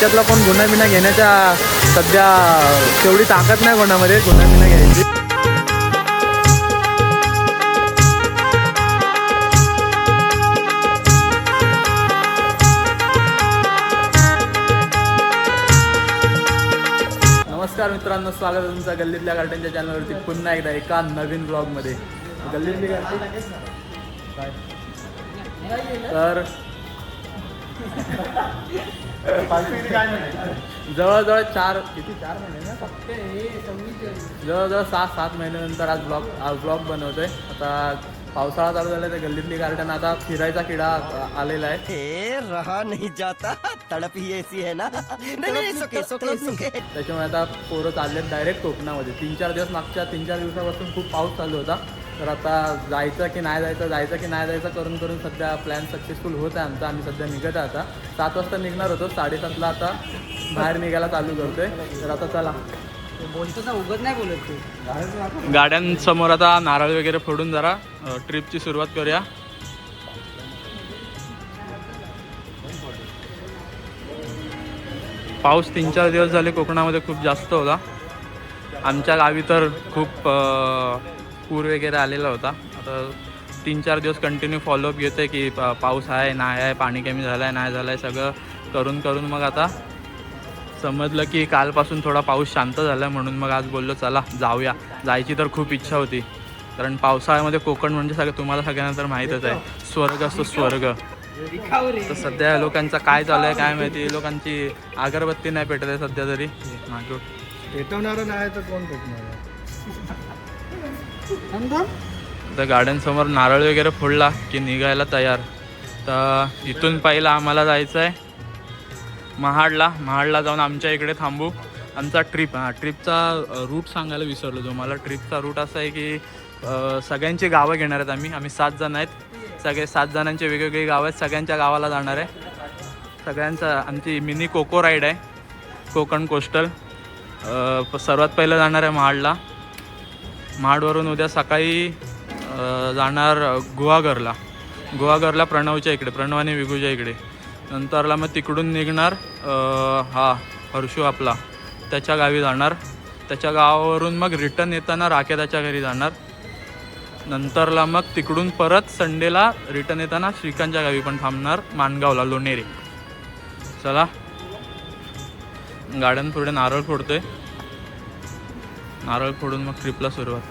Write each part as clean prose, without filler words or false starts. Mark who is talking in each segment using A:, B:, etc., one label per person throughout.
A: आमच्यातला कोण गुन्हा बिना घेण्याच्या सध्या तेवढी ताकद नाही कोणामध्ये गुन्हा बिना घ्यायची. नमस्कार मित्रांनो, स्वागत आहे तुमचं गल्लीतल्या गार्डनच्या चॅनलवरती पुन्हा एकदा एका नवीन ब्लॉगमध्ये. गल्लीतली गार्डन तर जवळजवळ 4 महिने ना, जवळजवळ 6-7 महिन्यानंतर आज ब्लॉग बनवतोय. आता पावसाळा चालू झाला तर गल्लीतली गार्डन आता फिरायचा किडा आलेला आहे.
B: रहा नहीं जाता, तड़प ही ऐसी है ना.
A: त्याच्यामुळे आता पोरं चाललेत डायरेक्ट कोकणामध्ये. 3-4 दिवस मागच्या 3-4 दिवसापासून खूप पाऊस चालू होता. तर आता जायचं की नाही जायचं करून सध्या प्लॅन सक्सेसफुल होत आहे आमचा. आम्ही सध्या निघत आहे. आता 7 वाजता निघणार होतो, 7:30ला आता बाहेर निघायला चालू करतोय. तर आता चला,
B: बोलतो ना, उगत नाही बोलत तू.
A: गाड्यांसमोर आता नारळ वगैरे फोडून जरा ट्रिपची सुरुवात करूया. पाऊस 3-4 दिवस झाले कोकणामध्ये खूप जास्त होता. आमच्या गावी तर खूप पूर वगैरे आलेला होता. आता 3-4 दिवस कंटिन्यू फॉलोअप घेतोय की पाऊस आहे नाही आहे, पाणी कमी झालं आहे नाही झालं आहे, सगळं करून मग आता समजलं की कालपासून थोडा पाऊस शांत झाला आहे. म्हणून मग आज बोललो चला जाऊया. जायची तर खूप इच्छा होती, कारण पावसाळ्यामध्ये कोकण म्हणजे तुम्हाला सगळ्यांना तर माहीतच आहे, स्वर्ग असतो स्वर्ग. तर सध्या लोकांचं काय चालू आहे काय माहिती. लोकांची अगरबत्ती नाही पेटत आहे सध्या तरी.
C: पेटवणारं नाही तर कोण पेटणार.
A: तर गार्डनसमोर नारळ वगैरे फोडला की निघायला तयार. तर इथून पहिला आम्हाला जायचं आहे महाडला जाऊन आमच्या इकडे थांबू. आमचा ट्रिपचा रूट सांगायला विसरलो तुम्हाला. ट्रिपचा रूट असा आहे की सगळ्यांची गावं घेणार आहेत. आम्ही 7 जण आहेत. सगळे 7 जणांचे वेगवेगळी गावं आहेत. सगळ्यांच्या गावाला जाणार आहे. सगळ्यांचा आमची मिनी कोको राईड आहे, कोकण कोस्टल. सर्वात पहिलं जाणार आहे महाडला. महाडवरून उद्या सकाळी जाणार गुहागरला प्रणवच्या इकडे, प्रणव आणि विगूच्या इकडे. नंतरला मग तिकडून निघणार हर्षू आपला, त्याच्या गावी जाणार. त्याच्या गावावरून मग रिटर्न येताना राख्या त्याच्या घरी जाणार. नंतरला मग तिकडून परत संडेला रिटर्न येताना श्रीकांतच्या गावी पण थांबणार, माणगावला, लोणेरे. चला, गार्डन पुढे नारळ फोडतोय. नारळ फोडून मग ट्रिपला सुरुवात.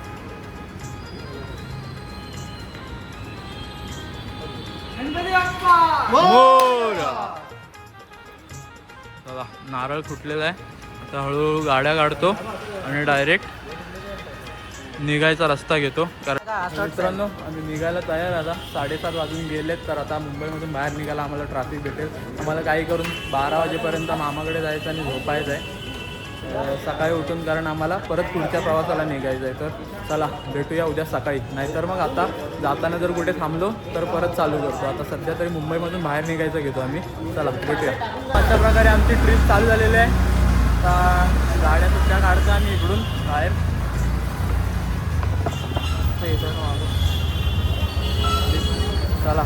A: चला, नारळ फुटलेला आहे. आता हळूहळू गाड्या काढतो आणि डायरेक्ट निघायचा रस्ता घेतो. कारण मित्रांनो, आम्ही निघायला तयार. आता 7:30 वाजून गेलेत. तर आता मुंबईमधून बाहेर निघायला आम्हाला ट्रॅफिक भेटेल. आम्हाला काही करून 12 वाजेपर्यंत मामाकडे जायचं आणि झोपायचं आहे सकाळी उठून, कारण आम्हाला परत पुढच्या प्रवासाला निघायचं आहे. तर चला, भेटूया उद्या सकाळी. नाहीतर मग आता जाताना जर कुठे थांबलो तर परत चालू करतो. आता सध्या तरी मुंबईमधून बाहेर निघायचं घेतो आम्ही. चला, भेटूया. अशा प्रकारे आमची ट्रिप चालू झालेली आहे. आता गाड्या सुद्धा काढतो आणि इकडून बाहेर चला.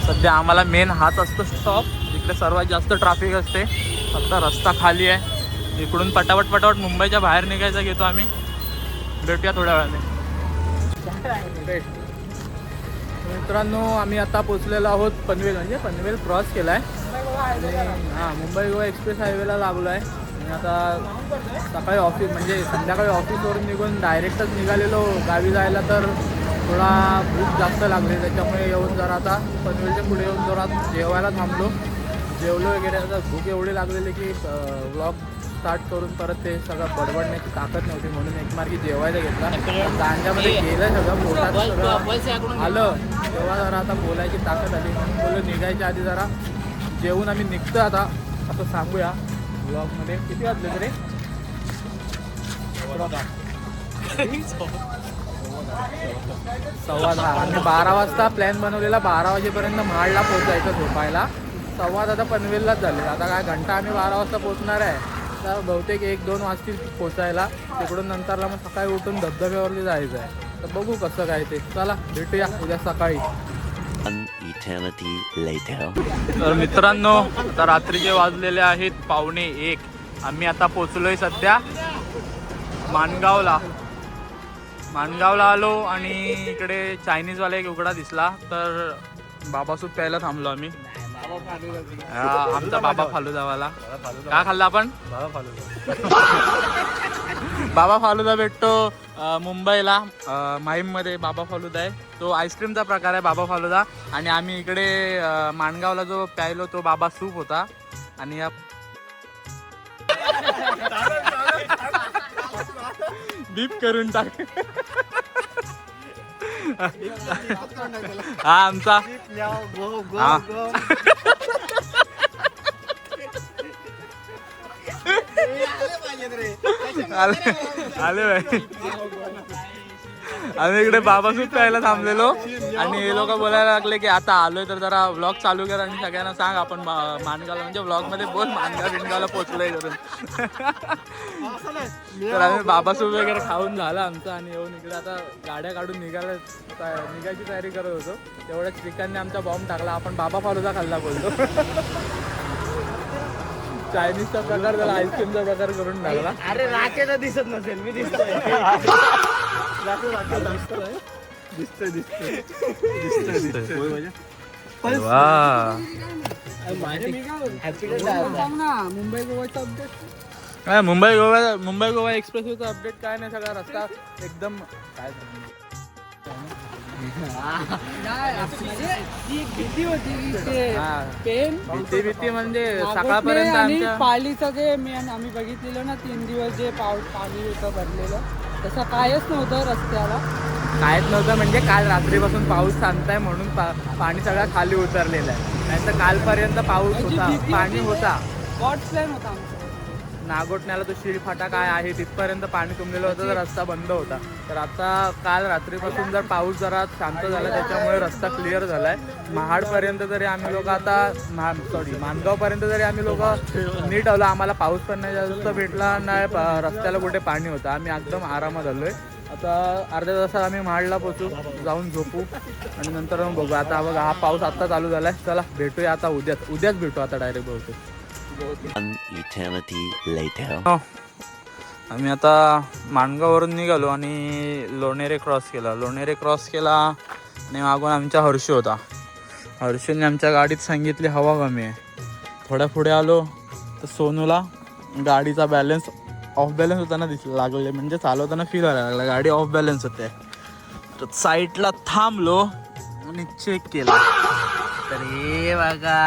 A: सध्या आम्हाला मेन हाच असतो स्टॉप, इकडे सर्वात जास्त ट्रॅफिक असते. आता रस्ता खाली आहे. इकडून पटापट मुंबईच्या बाहेर निघायचा घेतो आम्ही. भेटूया थोड्या वेळाने. मित्रांनो, आम्ही आता पोचलेलो आहोत पनवेल क्रॉस केला आहे. मुंबई गोवा एक्सप्रेस हायवेला लागलो आहे. आणि आता सकाळी संध्याकाळी ऑफिसवरून निघून डायरेक्टच निघालेलो गावी जायला. तर थोडा भूक जास्त लागली, त्याच्यामुळे येऊन जरा आता पनवेलच्या पुढे येऊन जरा जेवायला थांबलो. जेवलो वगैरे. आता भूक एवढी लागलेली की व्लॉग स्टार्ट करून परत ते सगळं बडबडण्याची ताकद नव्हती, म्हणून एकमार्गी जेवायला घेतला. गांजामध्ये गेलं सगळं, पोटात सगळं आलं. तेव्हा जरा आता बोलायची ताकद आली. म्हणून बोललो निघायच्या आधी जरा जेवून आम्ही निघतो आता, असं सांगूया ब्लॉगमध्ये. किती वाजले तरी 10:15. आणि 12 वाजता प्लॅन बनवलेला. 12 वाजेपर्यंत महाडला पोहोचायचं झोपायला. 10:15 आता पनवेललाच झाले. आता काय घंटा आम्ही 12 वाजता पोहोचणार आहे. तर बहुतेक 1-2 वाजतील पोचायला. तिकडून नंतरला मग सकाळी उठून धबधब्यावरती जायचं आहे. तर बघू कसं काय ते. चला, भेटूया उद्या सकाळी.
B: An eternity later.
A: तर मित्रांनो आता रात्रीचे वाजलेले आहेत 12:45. आम्ही आता पोचलोय सध्या माणगावला आलो आणि इकडे चायनीजवाला एक उघडा दिसला तर बाबा सूप प्यायला थांबलो आम्ही. आमचा बाबा फालुदावाला. काय खाल्ला आपण? बाबा फालुदा भेटतो मुंबईला माहीममध्ये. बाबा फालुदा आहे तो आईस्क्रीमचा प्रकार आहे बाबा फालुदा. आणि आम्ही इकडे माणगावला जो प्यायलो तो बाबा सूप होता. आणि बीप करून टाक. हा आमचा आले भाई. आम्ही इकडे बाबा सूप प्यायला थांबलेलो आणि हे लोक बोलायला लागले की आता आलोय तर जरा व्लॉग चालू कर आणि सगळ्यांना सांग आपण माणगावला म्हणजे व्लॉग मध्ये बोल माणगाव बिणगावला पोचलोय करून. तर आम्ही बाबा सूप वगैरे खाऊन झाला आमचा आणि येऊन इकडे आता गाड्या काढून निघायची तयारी करत होतो. तेवढ्याच चिकनने आमचा बॉम्ब टाकला. आपण बाबा फालुदा खाल्ला बोलतो. चायनीजचा प्रकार झाला आईस्क्रीमचा प्रकार करून टाकला.
B: अरे राकेला दिसत नसेल मी दिसतोय.
A: मुंबई गोवा एक्सप्रेसवेचा अपडेट काय नाही. सगळा रस्ता एकदम काय भीती म्हणजे सकाळपर्यंत आमच्या
D: पालीचं जे मेन आम्ही बघितलेलं ना 3 दिवस जे पाणी होतं भरलेलं तसं कायच नव्हतं रस्त्याला.
A: कायच नव्हतं म्हणजे काल रात्रीपासून पाऊस सांगताय म्हणून पाणी सगळं खाली उतरलेलं आहे. नाही तर कालपर्यंत पाऊस होता पाणी होता.
D: गॉड प्लॅन होता आमचा.
A: नागोठण्याला तो शिळफाटा काय आहे तिथपर्यंत पाणी तुंबलेलं होतं तर रस्ता बंद होता. तर आता काल रात्रीपासून जर पाऊस जरा शांत झाला त्याच्यामुळे रस्ता क्लिअर झालाय. महाडपर्यंत जरी आम्ही लोक आता माणगावपर्यंत जरी आम्ही लोक नीट आलो. आम्हाला पाऊस पण नाही जास्त भेटला नाही. रस्त्याला कुठे पाणी होतं. आम्ही एकदम आरामात आलोय. आता अर्ध्या तासात आम्ही महाडला पोचू जाऊन झोपू आणि नंतर बघू. आता बघा हा पाऊस आता चालू झालाय. चला भेटूया आता उद्याच भेटू आता डायरेक्ट बहुतेक.
B: An eternity later.
A: आम्ही आता माणगाववरून निघालो आणि लोणेरे क्रॉस केला आणि मागून आमचा हर्षू होता. हर्षूने आमच्या गाडीत सांगितली हवा कमी आहे. थोड्या पुढे आलो तर सोनूला गाडीचा बॅलन्स ऑफ बॅलन्स होताना लागले. म्हणजे चालवताना फील व्हायला लागला गाडी ऑफ बॅलन्स होते. तर साईडला थांबलो आणि चेक केला तर हे बघा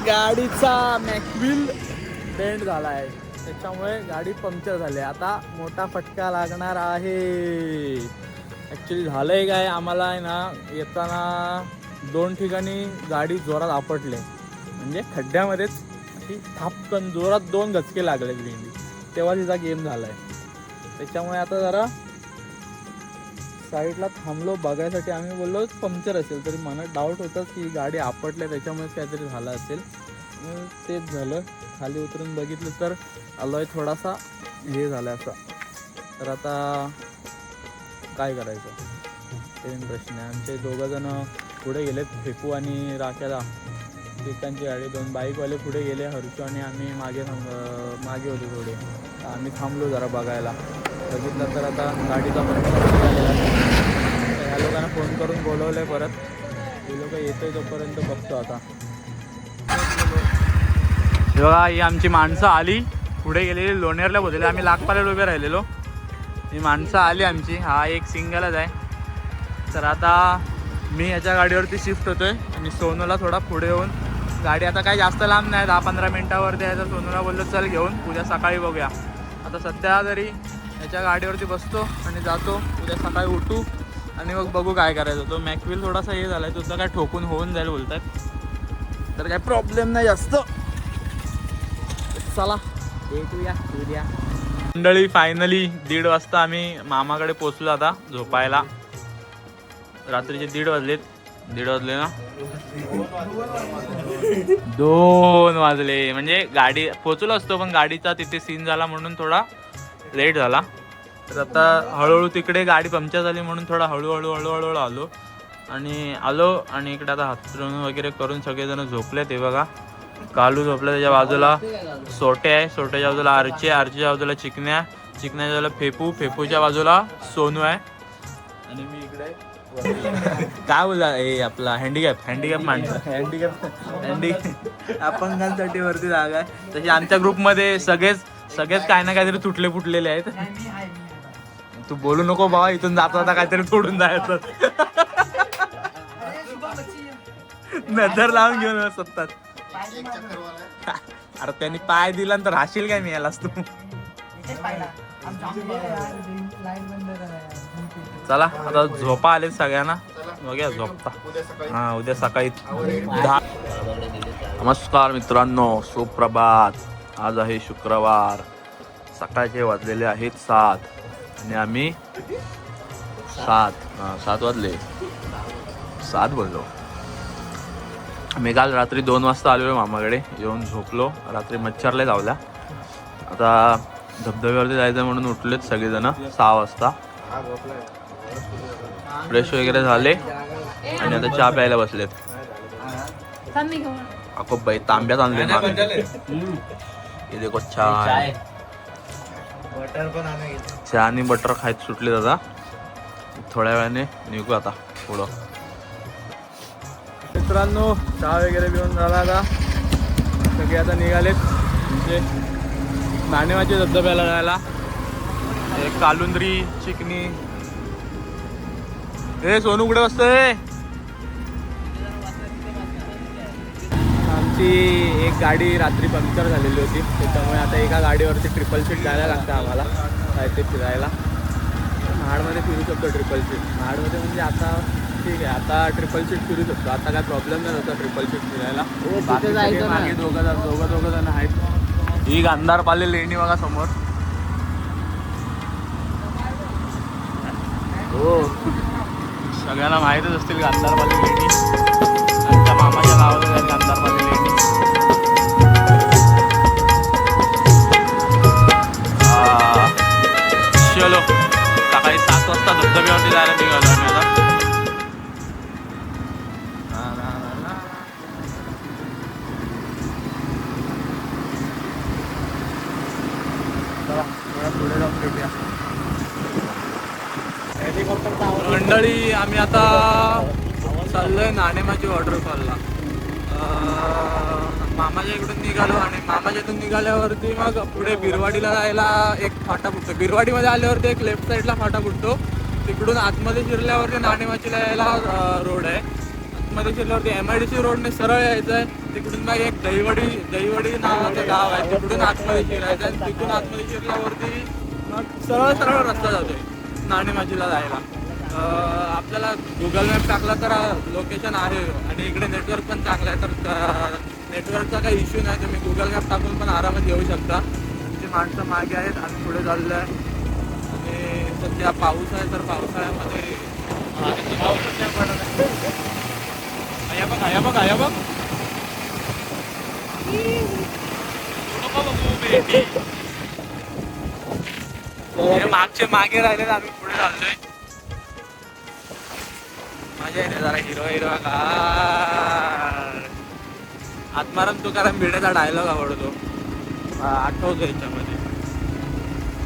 A: गाडीचा मॅकव्हील बेंड झाला आहे. त्याच्यामुळे गाडी पंक्चर झाली. आता मोठा फटका लागणार आहे. ॲक्च्युली झालंय काय आम्हाला आहे ना येताना 2 ठिकाणी गाडी जोरात आपटले. म्हणजे खड्ड्यामध्येच अशी थापकन जोरात 2 गचके लागले भेंडी. तेव्हा तिचा गेम झाला आहे. त्याच्यामुळे आता जरा साईडला थांबलो बघायसाठी. आम्ही बोललो पंक्चर असेल तरी मनात डाऊट होताच की गाडी आपटल्या त्याच्यामुळेच काहीतरी झालं असेल. तेच झालं. खाली उतरून बघितलं तर अलॉय थोडासा हे झालं असा. तर आता काय करायचं ते प्रश्न आहे. आमचे 2 जण पुढे गेलेत फेकू आणि राख्याला. एकांची गाडी 2 बाईकवाले पुढे गेले. हर्षू आणि आम्ही मागे होते थोडे. आम्ही थांबलो जरा बघायला. बघितलं तर आता गाडीचा ह्या लोकांना फोन करून बोलवलं आहे परत. हे लोक येतोय तोपर्यंत बघतो आता. बघा ही आमची माणसं आली पुढे गेलेली. लोणेरला बोललेले आम्ही लागपाल्याला उभे राहिलेलो. ही माणसं आली आमची. हा एक सिंगलच आहे. तर आता मी ह्याच्या गाडीवरती शिफ्ट होतोय आणि सोनूला थोडा पुढे येऊन गाडी आता काही जास्त लांब नाही 10-15 मिनटावरती आहे. तर सोनूला बोललो चल घेऊन उद्या सकाळी बघूया. आता सध्या तरी ह्याच्या गाडीवरती बसतो आणि जातो. उद्या सकाळी उठू आणि मग बघू काय करायचं. तो मॅकव्हील थोडासा हे झाला आहे. तुझं काय ठोकून होऊन जाईल बोलतात. तर काय प्रॉब्लेम नाही जास्त. चला भेटूया उद्या. मंडळी फायनली 1:30 वाजता आम्ही मामाकडे पोचलो. आता झोपायला रात्रीचे 1:30 वाजलेत. 1:30 वाजले ना 2 वाजले. म्हणजे गाडी पोचलो असतो पण गाडीचा तिथे सीन झाला म्हणून थोडा लेट झाला. तर आता हळूहळू तिकडे गाडी पंक्चर झाली म्हणून थोडा हळूहळू आलो आणि इकडे आता हातरून वगैरे करून सगळेजण झोपले. ते बघा कालू झोपला, त्याच्या बाजूला सोटे आहे, सोट्याच्या बाजूला आरच्या बाजूला चिकण्याच्या बाजूला फेपूच्या बाजूला सोनू आहे आणि मी इकडे काय बोला आपला हँडिकॅप माणसं अपंगांसाठी वरती जागा आहे. तशी आमच्या ग्रुपमध्ये सगळेच काय ना काहीतरी तुटले फुटलेले आहेत. तू बोलू नको बाबा, इथून जाता काहीतरी तोडून जायचं. नजर लावून घेऊन सत्तात. अरे त्यांनी पाय दिला तर राहशील काय मी यालाच तू. चला आता झोपा आले सगळ्यांना, बघूया झोपता. हा उद्या सकाळी 10. नमस्कार मित्रांनो, सुप्रभात. आज आहे शुक्रवार. सकाळचे वाजलेले आहेत 7 आणि आम्ही 7 वाजले 7 बोललो. मी काल रात्री 2 वाजता आलेलो मामाकडे, येऊन झोपलो. रात्री मच्छरला लावला. आता धबधब्यावरती जायचं म्हणून उठलेत सगळेजण 6 वाजता. फ्रेश वगैरे झाले आणि आता चहा प्यायला बसलेत. अको बाई तांब्यात आणले हे देखो चहा आणि बटर खायत सुटले दादा. थोड्या वेळाने निघू आता पुढं. मित्रांनो चहा वगैरे पिऊन झाला आता. सगळे आता निघालेत म्हणजे नाणेमाची धबधब्याला जायला. कालुंद्री चिकनी. हे सोनू कुठे बसतोय? आमची एक गाडी रात्री पंक्चर झालेली होती, त्याच्यामुळे आता एका गाडीवरती ट्रिपल सीट जायला लागतं आम्हाला जायचे फिरायला. महाडमध्ये फिरू शकतो ट्रिपल सीट. महाडमध्ये म्हणजे आता ठीक आहे, आता ट्रिपल सीट फिरू शकतो. आता काय प्रॉब्लेम नाही होता ट्रिपल सीट फिरायला. मागे दोघं जण आहेत. ही गांधारपाले लेणी बघा समोर. हो सगळ्यांना माहीतच असतील गांधारपाले लेणी. आमच्या मामाच्या गावात आहे गांधारपाले लेणी. चलो सकाळी 7 वाजता धबधब्यावरती जायला निघालो आम्ही आता. पुढे जाऊन भेटूया. मंडळी आम्ही आता चाललोय नाणेमाची वॉटरफॉलला. मामाच्या इकडून निघालो आणि मामाच्या इथून निघाल्यावरती मग पुढे बिरवाडीला जायला एक फाटा फुटतो. बिरवाडीमध्ये आल्यावरती एक लेफ्ट साईडला फाटा फुटतो. तिकडून आतमध्ये शिरल्यावरती नाणेमाचीला यायला रोड आहे. आतमध्ये शिरल्यावरती MIDC रोडने सरळ यायचं आहे. तिकडून मग एक दहीवडी नावाचं गाव आहे, तिकडून आतमध्ये शिरायचं आहे. तिकडून आतमध्ये शिरल्यावरती मग सरळ रस्ता जातोय नाणेमाचीला जायला. आपल्याला गुगल मॅप टाकला तर लोकेशन आहे आणि इकडे नेटवर्क पण चांगलं आहे. तर नेटवर्कचा काही इश्यू नाही, तुम्ही गुगल मॅप टाकून पण आरामात येऊ शकता. आमची माणसं मागे आहेत, आम्ही पुढे चाललो आहे. आणि सध्या पाऊस आहे, तर पावसाळ्यामध्ये पाऊसच नाही पडत आहे. या बघ मागचे मागे राहिले, आम्ही पुढे चाललोय. माझ्या येते जरा हिरो का आत्माराम तुकाराम भिडेचा डायलॉग आवडतो, आठवतो याच्यामध्ये.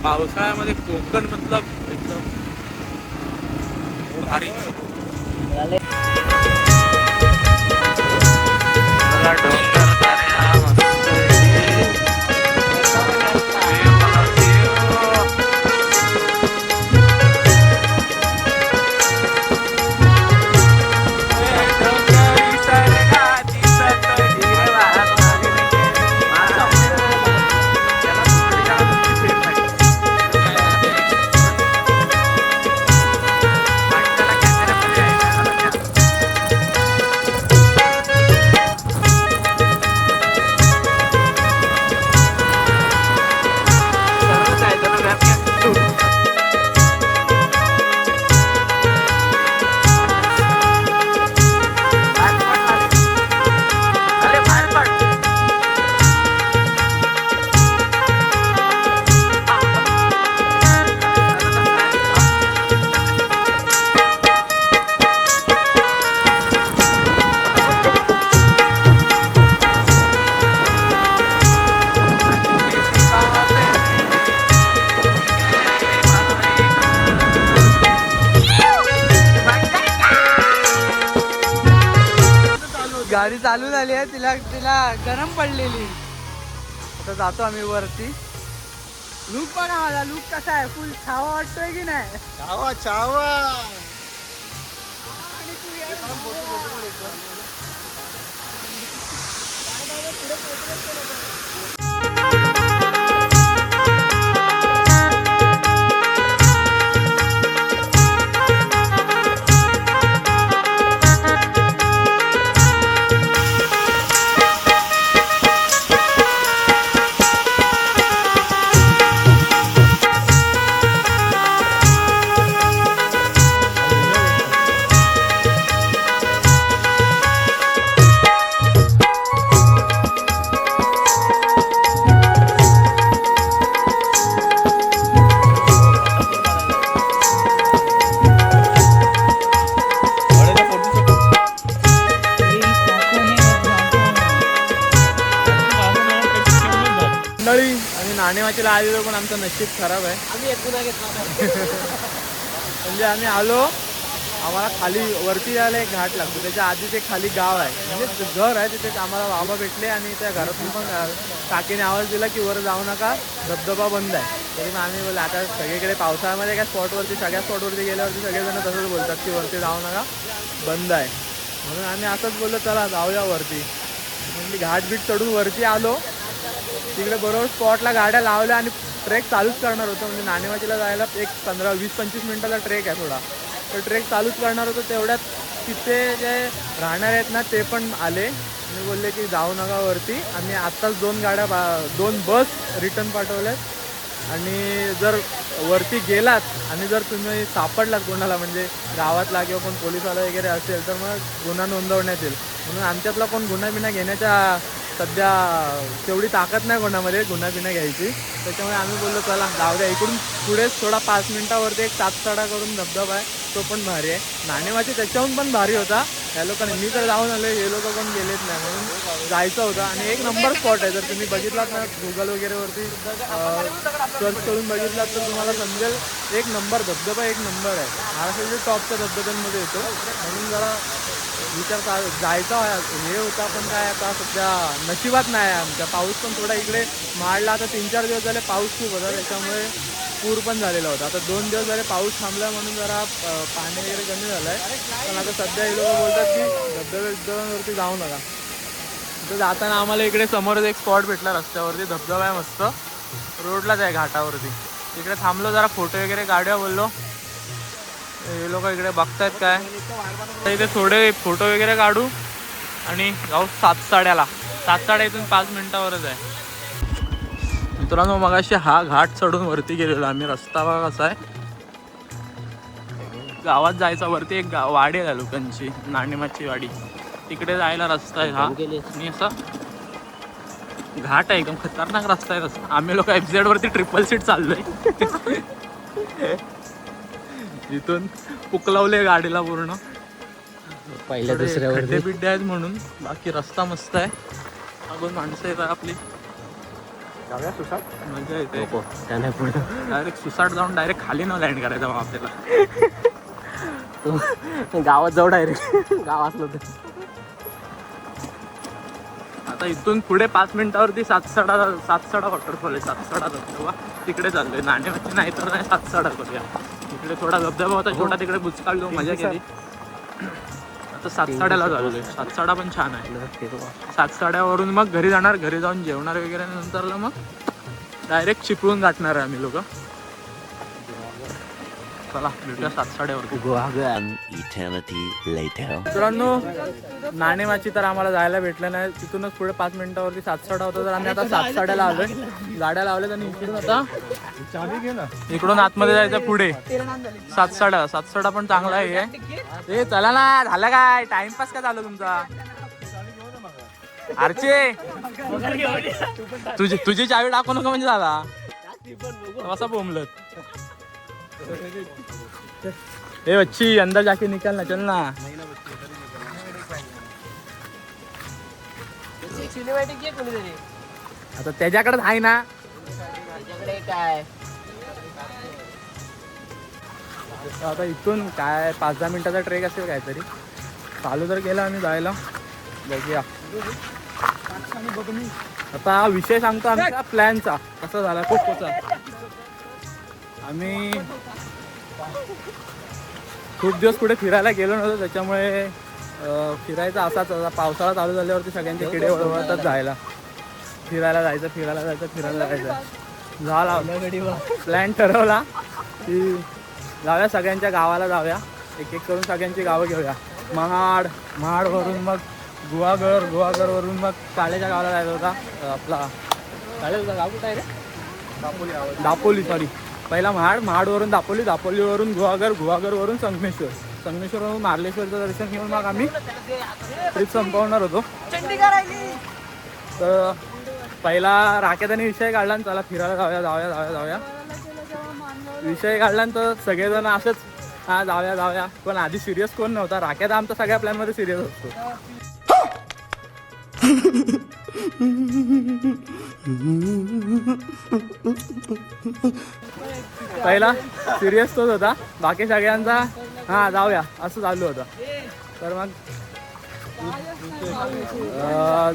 A: पावसाळ्यामध्ये कोकण मतलब एकदम भारी.
D: गाडी चालू झाली आहे, तिला तिला गरम पडलेली. आता जातो आम्ही वरती. लुक बघा माझा, लुक कसा आहे, फुल छावा वाटतोय की नाही?
C: चावा चावा.
A: मंडळी आणि नाणेमाचीला आलेलो पण आमचं नशीब खराब आहे.
D: आम्ही एक गुन्हा घेतला.
A: म्हणजे आम्ही आलो, आम्हाला खाली वरती जायला एक घाट लागतो, त्याच्या आधीच एक खाली गाव आहे, म्हणजे घर आहे तिथे. आम्हाला बाबा भेटले आणि त्या घरातून पण काकीने आवाज दिला की वर जाऊ नका, धबधबा बंद आहे. तरी मग आम्ही बोललो आता सगळीकडे पावसाळ्यामध्ये काय स्पॉटवरती, सगळ्या स्पॉटवरती गेल्यावरती सगळेजण तसंच बोलतात की वरती जाऊ नका, बंद आहे. म्हणून आम्ही असंच बोललो चला जाऊया वरती. म्हणजे घाट बीट चढून वरती आलो. तिकडे बरोबर स्पॉटला गाड्या लावल्या आणि ट्रेक चालूच करणार होतं. म्हणजे नाणेमाचीला जायला एक 15-20-25 मिनिटाचा ट्रेक आहे थोडा, तर ट्रेक चालूच करणार होतं. तेवढ्यात तिथे जे राहणार आहेत ना ते पण आले आणि बोलले की जाऊ नका वरती. आम्ही आत्ताच 2 बस रिटर्न पाठवल्यात. आणि जर वरती गेलात आणि जर तुम्ही सापडलात कोणाला, म्हणजे गावातला किंवा कोण पोलिसवाला वगैरे असेल, तर मग गुन्हा नोंदवण्यात येईल. म्हणून आमच्यातला कोण गुन्हा बिना घेण्याच्या सध्या तेवढी ताकद नाही कोणामध्ये गुन्हा बिना घ्यायची. त्याच्यामुळे आम्ही बोललो चला जाऊ द्या. इकडून पुढेच थोडा 5 मिनिटावरती एक सातसडा करून धबधबा आहे, तो पण भारी आहे. नाणेमाची त्याच्याहून पण भारी होता. त्या लोकांनी, मी तर जाऊन आलो, हे लोक कोण गेलेच नाही, म्हणून जायचं होतं. आणि एक नंबर स्पॉट आहे, जर तुम्ही बघितलात ना गुगल वगैरेवरती सर्च करून बघितलात तर तुम्हाला समजेल. एक नंबर धबधबा, एक नंबर आहे. महाराष्ट्राच्या टॉपच्या धबधब्यांमध्ये येतो. म्हणून जरा विचार जायचा हे होता, पण काय आता सध्या नशिबात नाही आहे आमच्या. पाऊस पण थोडा इकडे माडला. आता 3-4 दिवस झाले पाऊस खूप होता, त्याच्यामुळे पूर पण झालेला होता. आता 2 दिवस झाले पाऊस थांबला म्हणून जरा पाणी वगैरे कमी झालं आहे. पण आता सध्या हे लोक बोलतात की धबधब्यावरती जाऊ नका. तर जाताना आम्हाला इकडे समोरच एक स्पॉट भेटला रस्त्यावरती, धबधबा आहे मस्त, रोडलाच आहे घाटावरती. तिकडे थांबलो, जरा फोटो वगैरे काढूया बोललो. हे लोक इकडे बघतायत काय, तर इथे थोडे फोटो वगैरे काढू आणि जाऊ सातसाड्याला. सातसाड्या इथून 5 मिनिटावरच आहे. मित्रांनो मगाशी हा घाट चढून वरती गेलेलो आम्ही. रस्ता बघा कसा आहे, गावात जायचा वरती. एक वाडी आहे लोकांची, नाणेमाची वाडी, तिकडे जायला रस्ता आहे हा. आणि असा घाट आहे, एकदम खतरनाक रस्ता आहे तसा. आम्ही लोक FZ वरती ट्रिपल सीट चाललोय. इथून पुकलावले गाडीला पूर्ण.
D: पहिल्या
A: खड्डे बिड्डे आहेत म्हणून, बाकी रस्ता मस्त आहे. अगोदर माणसं येतात आपली, मजा येते. डायरेक्ट सुसाट जाऊन डायरेक्ट खाली न लँड करायचा मग आपल्याला.
D: गावात जाऊ डायरेक्ट, गाव असलं तर.
A: आता इथून पुढे 5 मिनिटावरती सातसडा वॉटरफॉल आहे. सातसडा धबधबा तिकडे चाललोय. नाणेमाची नाही तर नाही, सातसडा करूया. तिकडे थोडा धबधबा होता छोटा, तिकडे बुचकाळलो, मजा केली. आता सातसड्याला चाललोय. सातसडा पण छान आहे. सातसड्यावरून मग घरी जाणार, घरी जाऊन जेवणार वगैरे, नंतरला मग डायरेक्ट चिपळूण गाठणार आहे आम्ही लोक. चला भेटूया सातसड्यावरती.
B: One eternity later.
A: मित्रांनो नाणेमाची तर आम्हाला जायला भेटलं नाही. तिथूनच पुढे 5 मिनिटावरती सातसडा होता, तर आम्ही आता सातसड्याला आलोय. गाड्या लावल्यात आणि इकडून आता
C: चावी घे ना.
A: इकडून आतमध्ये जायचं पुढे सातसडा. सातसडा पण चांगला आहे. ए चला ना, झालं काय टाइमपास काय झालं तुमचा? अर्चे तुझी चावी टाकू नका म्हणजे झाला कसा बोंबलत. ए बच्ची अंदर जाके निकल ना, चल ना. आता त्याच्याकडेच आहे ना.
D: काय
A: आता इथून काय 5-10 मिनिटाचा ट्रेक असेल काहीतरी. चालू तर केला आम्ही जायला. बघूया. आता विषय सांगतो आमच्या प्लॅनचा कसा झाला कोकोचा. आम्ही खूप दिवस कुठे फिरायला गेलो नव्हतो, त्याच्यामुळे फिरायचा असाच. पावसाळा चालू झाल्यावरती सगळ्यांचे किडे वळवळतात जायला. फिरायला जायचं झाला. प्लॅन ठरवला की जाऊया सगळ्यांच्या गावाला जाऊया, एक एक करून सगळ्यांची गावं घेऊया. महाडवरून मग गुहागरवरून मग काळेच्या गावाला जायचं होता. आपला काळेचा गाव कुठं आहे रे? दापोली. सॉरी, पहिला महाडवरून दापोलीवरून गुहागरवरून संगमेश्वरवरून मार्लेश्वरचं दर्शन घेऊन मग आम्ही ट्रिप संपवणार होतो. तर पहिला राकेताने विषय काढला आणि चला फिरायला जाऊया. विषय काढला तर सगळेजण असंच हा जाऊया. पण आधी सिरियस कोण नव्हता. राकेत आमचा सगळ्या प्लॅनमध्ये सिरियस असतो. पहिला सिरियस तोच होता, बाकी सगळ्यांचा हा जाऊया असं चालू होतं. तर मग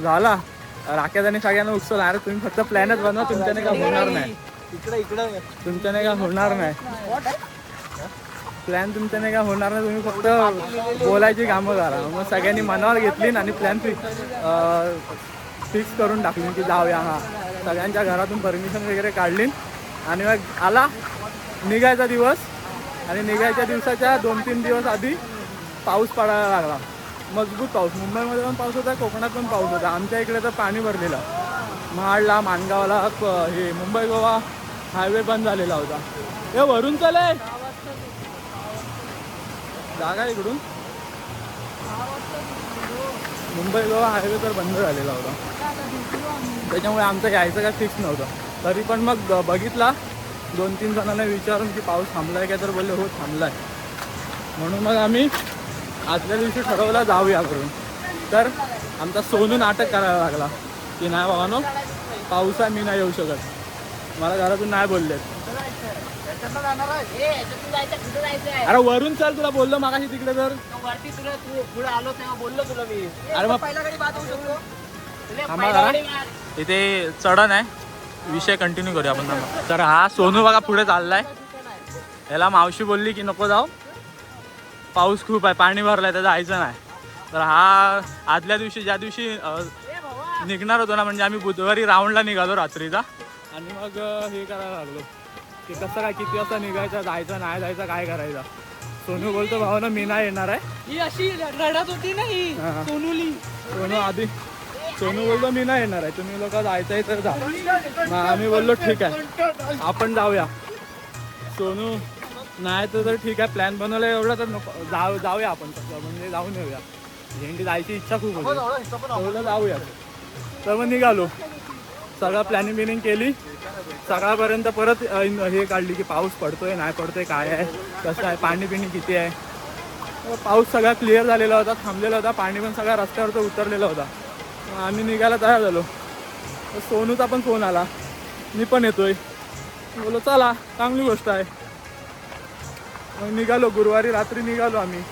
A: झाला. राकेताने सगळ्यांना उचलला, अरे तुम्ही फक्त प्लॅनच बनवा, तुमच्याने काय होणार नाही. तुमच्याने काय होणार नाही प्लॅन, तुमच्याने काय होणार नाही. तुम्ही फक्त बोलायची कामं करा. मग सगळ्यांनी मनावर घेतली आणि प्लॅन फिक्स करून टाकली की जाऊया. हा सगळ्यांच्या घरातून परमिशन वगैरे काढली आणि मग आला निघायचा दिवस. आणि निघायच्या दिवसाच्या 2-3 दिवस आधी पाऊस पडायला लागला, मजबूत पाऊस. मुंबईमध्ये पण पाऊस होता, कोकणात पण पाऊस होता. आमच्या इकडे तर पाणी भरलेलं. महाडला, माणगावला हे मुंबई गोवा हायवे बंद झालेला होता. हे वरून चले जागा इकडून मुंबई गोवा हायवे तर बंद झालेला होता, त्याच्यामुळे आमचं यायचं काय फिक्स नव्हतं. तरी पण मग बघितला 2-3 जणांना विचारून की पाऊस थांबलाय काय, तर बोलले हो थांबलाय. म्हणून मग आम्ही आजल्या दिवशी ठरवलं जाऊया करून. तर आमचा सोनू नाटक करायला लागला की नाही बाबांनो पाऊस आहे, मी नाही येऊ शकत. मला घरातून नाही बोलले. अरे वरून चल, तुला बोललो मागाशी तिकडे. तर
C: पुढे आलो तेव्हा बोललो तुला मी.
A: अरे मग इथे चढण आहे, विषय कंटिन्यू करूया आपण. तर हा सोनू बघा पुढे चाललाय. याला मावशी बोलली की नको जाऊ, पाऊस खूप आहे, पाणी भरलाय, तर जायचं नाही. तर हा आदल्या दिवशी ज्या दिवशी निघणार होतो ना, म्हणजे आम्ही बुधवारी राऊंडला निघालो रात्रीचा. आणि मग हे करायला लागलो की कसं काय, किती वाजता निघायचं, जायचं नाही जायचं, काय करायचं. सोनू बोलतो भावानं मी नाही येणार आहे.
D: ही अशी रडत होती ना ही
A: सोनू बोलतो मी नाही येणार आहे, तुम्ही लोक जायचं आहे तर जा. मग आम्ही बोललो ठीक आहे आपण जाऊया. सोनू नाही तर ठीक आहे, प्लॅन बनवला एवढा तर नको जाऊया आपण, म्हणजे जाऊन येऊया. झेंडी जायची इच्छा खूप होती, जाऊया. तर मग निघालो, सगळं प्लॅनिंग केली. सकाळपर्यंत परत हे काढली की पाऊस पडतोय नाही पडतोय, काय आहे कसं आहे, पाणी किती आहे. पाऊस सगळा क्लिअर झालेला होता, थांबलेला होता. पाणी पण सगळा रस्त्यावरचं उतरलेला होता. आम्ही निघायला तयार झालो. सोनूचा पण फोन आला, मी पण येतोय. बोलो चला, चांगली गोष्ट आहे. मग निघालो, गुरुवारी रात्री निघालो आम्ही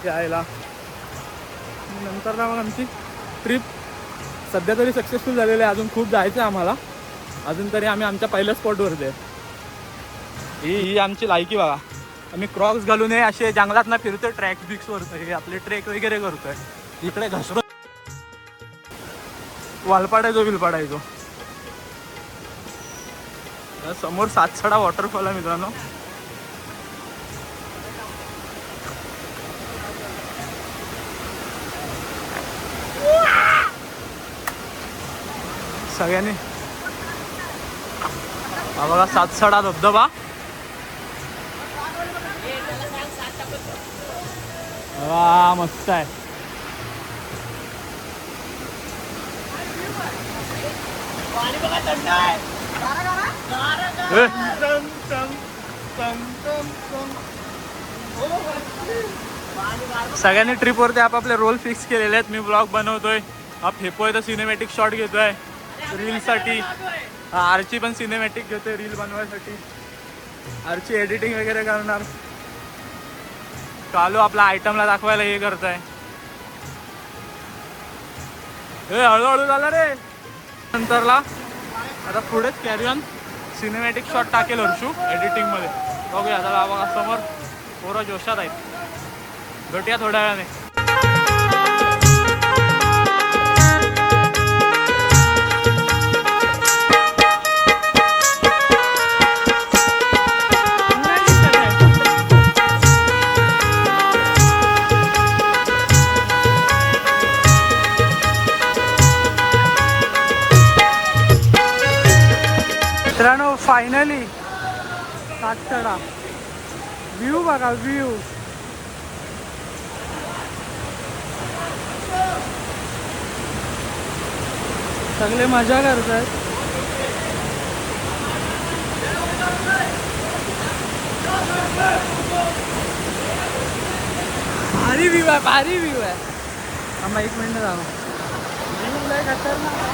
A: यायला. नंतर ना मग आमची ट्रिप सध्या तरी सक्सेसफुल झालेली आहे. अजून खूप जायचं आहे आम्हाला. अजून तरी आम्ही आमच्या पहिल्या स्पॉटवरती आहे. ही आमची लायकी बघा. आम्ही क्रॉक्स घालून असे जंगलात ना फिरतोय, ट्रॅक बिक्सवर हे आपले ट्रेक वगैरे करतोय. इकडे घसरून वालपाडायचो बिलपाडायचो. समोर सातसडा वॉटरफॉल आहे मित्रांनो. सगळ्यांनी बघा सातसडा धबधबा. वा मस्त आहे. सगळ्यांनी ट्रिपवरती आपापले रोल फिक्स केलेले आहेत. मी ब्लॉग बनवतोय, हा फेपो आहे तर सिनेमॅटिक शॉट घेतोय रीलसाठी. आरची पण सिनेमॅटिक घेतोय रील बनवायसाठी. आरची एडिटिंग वगैरे करणार. कालू आपला आयटमला दाखवायला हे करत आहे. हे हळूहळू झाला रे. नंतरला आता पुढेच कॅरी ऑन सिनेमॅटिक शॉट टाकेल हर्षू एडिटिंग मध्ये. बघूया आता बघा समोर पोरं जोशात आहेत. भेटूया थोड्या वेळाने.
D: मित्रांनो फायनली सातसडा व्ह्यू बघा व्ह्यू. सगळे मजा करतात. भारी व्ह्यू आहे भारी व्ह्यू आहे. आम्हा 1 मिनिट झाला व्ह्यू लय खतरनाक.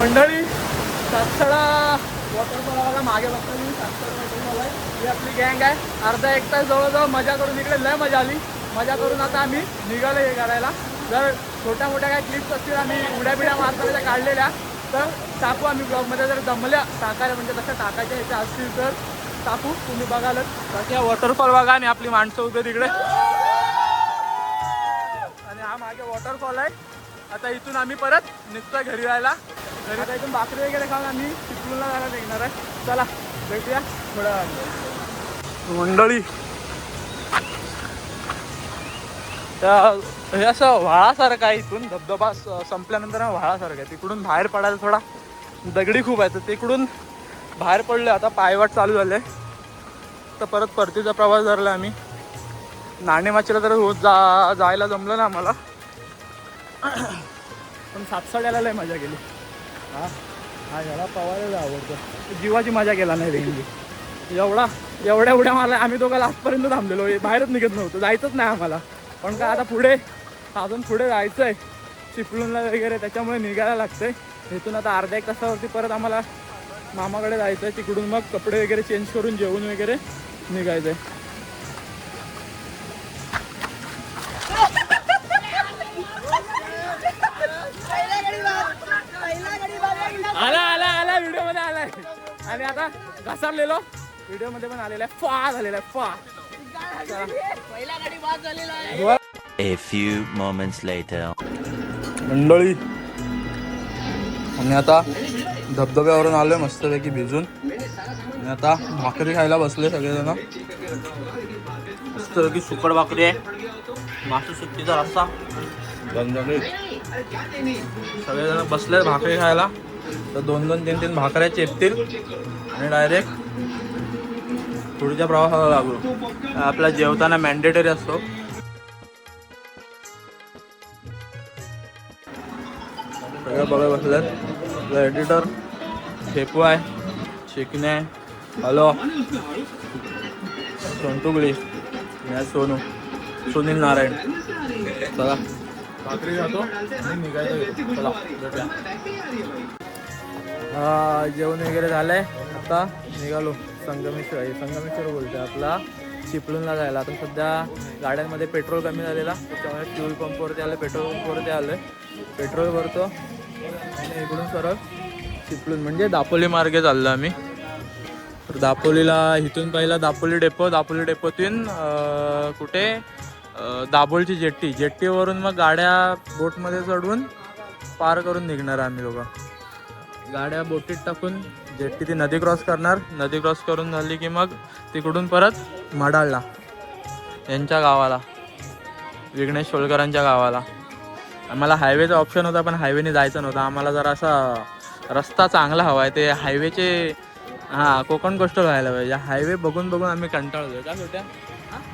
A: मंडळी सातसडा वॉटरफॉल मागे बघता मी. सातसडा वॉटरफॉल आहे. ही आपली गँग आहे. अर्धा 1 तास जवळजवळ मजा करून इकडे लय मजा आली. मजा करून आता आम्ही निघालो हे करायला. जर छोट्या मोठ्या काही क्लिप्स असतील आम्ही उड्या बिड्या मारताना काढलेल्या तर टाकू आम्ही ब्लॉगमध्ये. जर जमल्या टाकायला म्हणजे तसं टाकायच्या ह्याच्या असतील तर टाकू. तुम्ही बघालच. बाकी हा वॉटरफॉल बघा आणि आपली माणसं उभे तिकडे आणि हा मागे वॉटरफॉल आहे. आता इथून आम्ही परत निघतोय घरी जायला. घरी आता इथून भाकरी वगैरे खाऊन आम्ही चिपळूणला जायला निघणार आहे. चला भेटूया थोड्या वेळाने. मंडळी हे असं व्हाळासारखं आहे. इथून धबधबा संपल्यानंतर व्हाळासारखं आहे. तिकडून बाहेर पडायला थोडा दगडी खूप आहे. तर तिकडून बाहेर पडले. आता पायवाट चालू झाले. तर परत परतीचा प्रवास धरला आम्ही. नाणेमाचीला तर जायला जमलं ना आम्हाला. पण सातसड्याला लय मजा केली. हा याला पवायला आवडतं. जीवाची मजा केला नाही रेंजी. एवढ्या उड्या मारल्या आम्ही दोघं लास्टपर्यंत थांबलेलो. बाहेरच निघत नव्हतं. जायचंच नाही आम्हाला. पण काय आता पुढे अजून पुढे जायचं आहे चिपळूणला वगैरे. त्याच्यामुळे निघायला लागतंय. इथून आता अर्ध्या 1 तासावरती परत आम्हाला मामाकडे जायचं आहे. तिकडून मग कपडे वगैरे चेंज करून जेवून वगैरे निघायचं आहे. आला व्हिडिओ मध्ये आलाय. आणि आता घसरलेलो व्हिडिओ मध्ये पण आलेला आहे. फा झालेला आहे फा.
B: A few moments later.
A: मंडळी आम्ही आता धबधब्यावरून आलोय मस्तपैकी भिजून. आणि आता भाकरी खायला बसले सगळेजण. मस्तपैकी सुकट भाकरी आहे. मासू सुट्टीचा रस्सा सगळेजण बसले भाकरी खायला. तर 2-2, 3-3 भाकऱ्या चेपतील आणि डायरेक्ट पुढच्या प्रवासाला लागलो. आपला जेवताना मॅन्डेटरी असतो. सगळं बघा बसल्यात. आपला एडिटर शेपू आहे, शिकणे आहे, हॅलो सोनटुगडी, सोनू सुनील नारायण. चला भाकरी खातो आणि निघायचं. चला भेटूया. जेवण वगैरे झालंय. आता निघालो संगमेश्वर बोलतोय आपला चिपळूणला जायला. आता सध्या गाड्यांमध्ये पेट्रोल कमी झालेला त्याच्यामुळे फ्यूल पंपवरती आलं. पेट्रोल पंपवरती आलो आहे. पेट्रोल भरतो आणि इकडून सरळ चिपळूण म्हणजे दापोली मार्गे चाललो आम्ही. तर दापोलीला इथून पहिला दापोली डेपोतून कुठे दाभोळची जेट्टीवरून मग गाड्या बोटमध्ये चढवून पार करून निघणार आम्ही लोक. गाड्या बोटीत टाकून जेट्टी ती नदी क्रॉस करणार. नदी क्रॉस करून झाली की मग तिकडून परत मडाळला यांच्या गावाला, विघ्नेश शोळकरांच्या गावाला. आम्हाला हायवेचा ऑप्शन होता पण हायवेने जायचं नव्हतं. आम्हाला जरा असा रस्ता चांगला हवा आहे. ते हायवेचे कोकण कोस्टल व्हायला पाहिजे. हायवे बघून बघून आम्ही कंटाळलोय. काय होत्या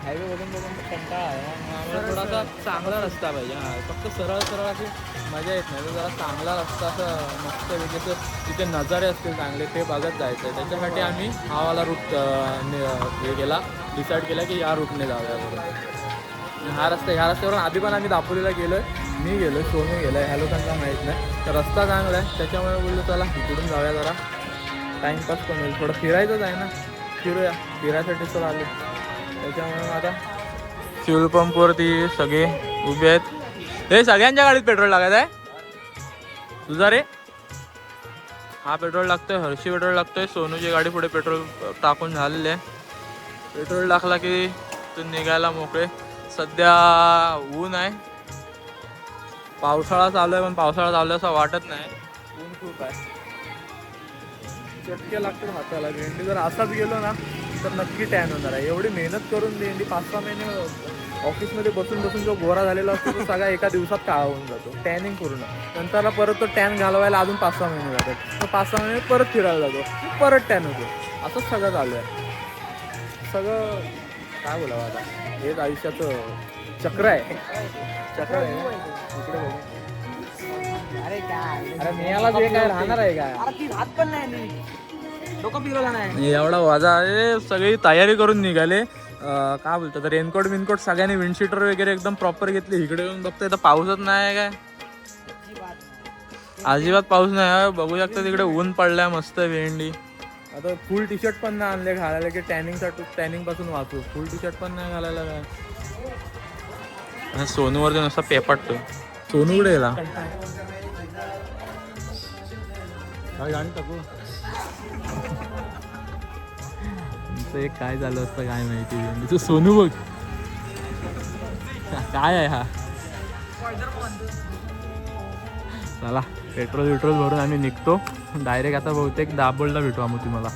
A: हायवे बघून बघून कंटाळा आहे. आम्हाला थोडासा चांगला रस्ता पाहिजे. फक्त सरळ अशी मजा येत नाही. तर जरा चांगला रस्ता असं मस्त वेगळं तिथे नजारे असतील चांगले ते बघत जायचं आहे. त्याच्यासाठी आम्ही हावाला रूट हे केला, डिसाईड केला की या रूटने जाऊया बरोबर. ह्या रस्त्यावरून आधी पण आम्ही दापोलीला गेलो आहे. मी गेलो, सोनू गेलो आहे. ह्या लोकांना माहीत नाही. तर रस्ता चांगला आहे त्याच्यामुळे बोललो चला इकडून जाऊया जरा. टाइमपास पण होईल, थोडं फिरायचंच आहे ना, फिरूया, फिरायसाठी तर आलो. त्याच्यामुळे आता फ्यूल पंपवरती सगळे उभे आहेत. हे सगळ्यांच्या गाडीत पेट्रोल लागायचं आहे. तुझा रे हा पेट्रोल लागतोय, हर्षी पेट्रोल लागतोय, सोनूची गाडी पुढे पेट्रोल टाकून झालेले आहे. पेट्रोल टाकला की तू निघायला मोकळे. सध्या ऊन आहे, पावसाळा चालू आहे पण पावसाळा चालू असं वाटत नाही, ऊन खूप आहे. चटके लागतात हाताला. भेंडी जर असाच गेलो ना तर नक्की टॅन होणार आहे. एवढी मेहनत करून भेंडी 5-6 महिने ऑफिसमध्ये बसून बसून जो गोरा झालेला असतो तो सगळा एका दिवसात काळा होऊन जातो, टॅनिंग पूर्ण. नंतरला परत तो टॅन घालवायला अजून 5-6 महिने जातात. मग 5-6 महिने परत फिरायला जातो, परत टॅन होतो. असंच सगळं चालू आहे. सगळं काय बोलावं आता, हेच आयुष्याचं चक्र आहे. चक्र आहे इकडे बघू. अरे मेयाला जे काय राहणार आहे काय,
D: हात पण नाही, डोकं फिरवला नाही.
A: एवढा वाजा आहे. सगळी तयारी करून निघाले. काय बोलतात, रेनकोट बिनकोट सगळ्यांनी, विंडशीटर वगैरे एकदम प्रॉपर घेतले. इकडे येऊन बघतोय तर पाऊसच नाही काय, अजिबात पाऊस नाही. बघू शकता तिकडे ऊन पडलाय मस्त. भेंडी आता फुल टी शर्ट पण नाही आणले घालायला की टॅनिंग पासून वाचू. फुल टी शर्ट पण नाही घालायला काय. सोनूवरती नुसता पेपटतो. सोनू कुठे गेला गाणी टाकू. एक काय झालं असतं काय माहिती. तू सोनू बघ काय आहे हा. चला पेट्रोल भरून आम्ही निघतो डायरेक्ट. आता बहुतेक दाभोळला भेटू आम्ही तुम्हाला.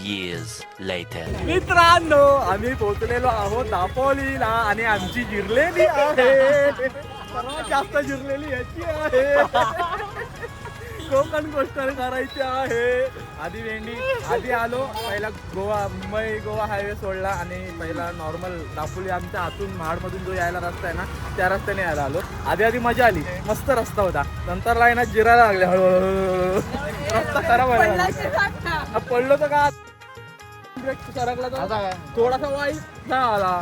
B: years later.
A: मित्रांनो आम्ही पोहोचलेलो आहोत दापोलीला आणि आमची जिरलेली आहे. सर्वात जास्त जिरलेली याची आहे. कोकण कोस्टर करायची आहे. आधी भेंडी आधी आलो, पहिला मुंबई गोवा हायवे सोडला आणि पहिला नॉर्मल दापोली आमच्या आतून महाडमधून जो यायला रस्ता आहे ना त्या रस्त्याने यायला आलो. आधी मजा आली, मस्त रस्ता होता. नंतरला आहे ना जिरायला लागले हळूहळू. रस्ता खराब व्हायला पडलो तर का ब्रेक सरकला तर थोडासा वाईट नाही आला.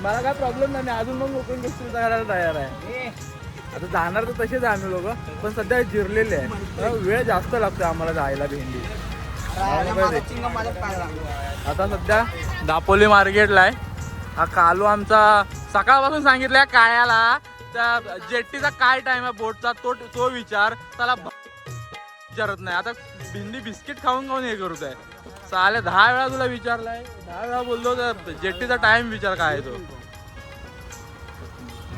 A: मला काय प्रॉब्लेम नाही, अजून मग कोकण कोस्टर करायला तयार आहे. आता जाणार तर तसेच आम्ही लोक, पण सध्या जिरलेले आहे. वेळ जास्त लागतो आम्हाला जायला भेंडी. आता सध्या दापोली मार्केटला आहे. हा कालू आमचा सकाळपासून सांगितलंय कायाला त्या जेट्टीचा काय टाइम आहे बोटचा तो विचार त्याला विचारत नाही. आता भेंडी बिस्किट खाऊन हे करत आहे. चालेल 10 वेळा तुला विचारलाय, 10 वेळा बोललो तर जेट्टीचा टाइम विचार काय तो.